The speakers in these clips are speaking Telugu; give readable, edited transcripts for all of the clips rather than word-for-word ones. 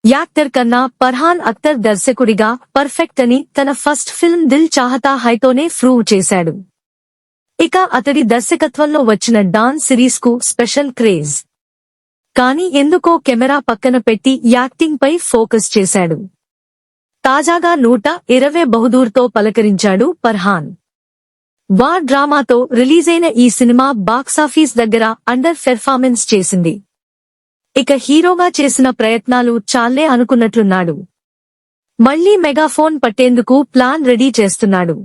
యాక్టర్ కన్నా ఫర్హాన్ అఖ్తర్ దర్శకుడిగా పర్ఫెక్ట్ అని తన ఫస్ట్ ఫిల్మ్ దిల్ చాహతా హైతోనే ప్రూవ్ చేశాడు. ఇక అతడి దర్శకత్వంలో వచ్చిన డాన్ సిరీస్ కు స్పెషల్ క్రేజ్. కానీ ఎందుకో కెమెరా పక్కన పెట్టి యాక్టింగ్ పై ఫోకస్ చేశాడు. తాజాగా 120 బహదూర్తో పలకరించాడు ఫర్హాన్. వార్ డ్రామాతో రిలీజైన ఈ సినిమా బాక్సాఫీస్ దగ్గర అండర్ పెర్ఫార్మెన్స్ చేసింది. ఇక హీరోగా చేసిన ప్రయత్నాలు చాలే అనుకున్నట్లున్నాడు. మళ్లీ మెగాఫోన్ పట్టేందుకు ప్లాన్ రెడీ చేస్తున్నాడు.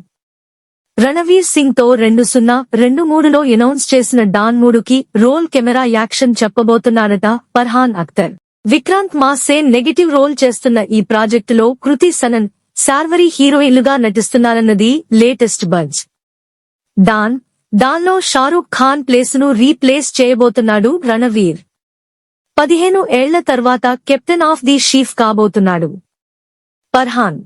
రణవీర్ సింగ్ తో 2023లో అనౌన్స్ చేసిన డాన్ 3కి రోల్ కెమెరా యాక్షన్ చెప్పబోతున్నాడట ఫర్హాన్ అఖ్తర్. విక్రాంత్ మాసేన్ నెగటివ్ రోల్ చేస్తున్న ఈ ప్రాజెక్టులో కృతి సనన్, శార్వరి హీరోయిన్లుగా నటిస్తున్నారన్నది లేటెస్ట్ బజ్. దాన్లో షారూక్ ఖాన్ ప్లేసును రీప్లేస్ చేయబోతున్నాడు రణవీర్. 15 ఏళ్ల తర్వాత కెప్టెన్ ఆఫ్ ది షీప్ కాబోతున్నాడు ఫర్హాన్.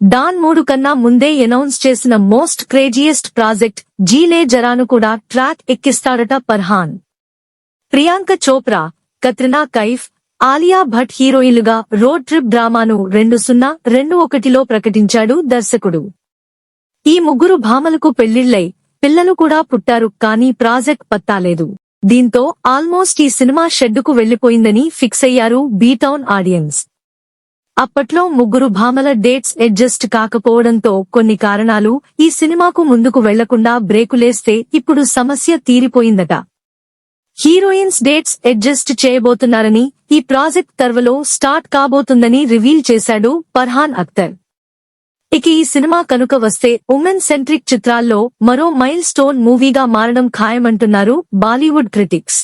డాన్ 3 కన్నా ముందే అనౌన్స్ చేసిన మోస్ట్ క్రేజియస్ట్ ప్రాజెక్ట్ జీలే జరాను కూడా ట్రాక్ ఎక్కిస్తాడట ఫర్హాన్. ప్రియాంక చోప్రా, కత్రినా కైఫ్, ఆలియా భట్ హీరోయిన్లుగా రోడ్ ట్రిప్ డ్రామాను 2021లో ప్రకటించాడు దర్శకుడు. ఈ ముగ్గురు భామలకు పెళ్లిళ్లై పిల్లలు కూడా పుట్టారు. కానీ ప్రాజెక్ట్ పత్తాలేదు. దీంతో ఆల్మోస్ట్ ఈ సినిమా షెడ్డుకు వెళ్లిపోయిందని ఫిక్స్ అయ్యారు బీటౌన్ ఆడియన్స్. అప్పట్లో ముగ్గురు భామల డేట్స్ అడ్జస్ట్ కాకపోవడంతో కొన్ని కారణాలు ఈ సినిమాకు ముందుకు వెళ్లకుండా బ్రేకులేస్తే ఇప్పుడు సమస్య తీరిపోయిందట. హీరోయిన్స్ డేట్స్ అడ్జస్ట్ చేయబోతున్నారని, ఈ ప్రాజెక్ట్ త్వరలో స్టార్ట్ కాబోతుందని రివీల్ చేశాడు ఫర్హాన్ అఖ్తర్. ఇక ఈ సినిమా కనుక వస్తే ఉమెన్ సెంట్రిక్ చిత్రాల్లో మరో మైల్ స్టోన్ మూవీగా మారడం ఖాయమంటున్నారు బాలీవుడ్ క్రిటిక్స్.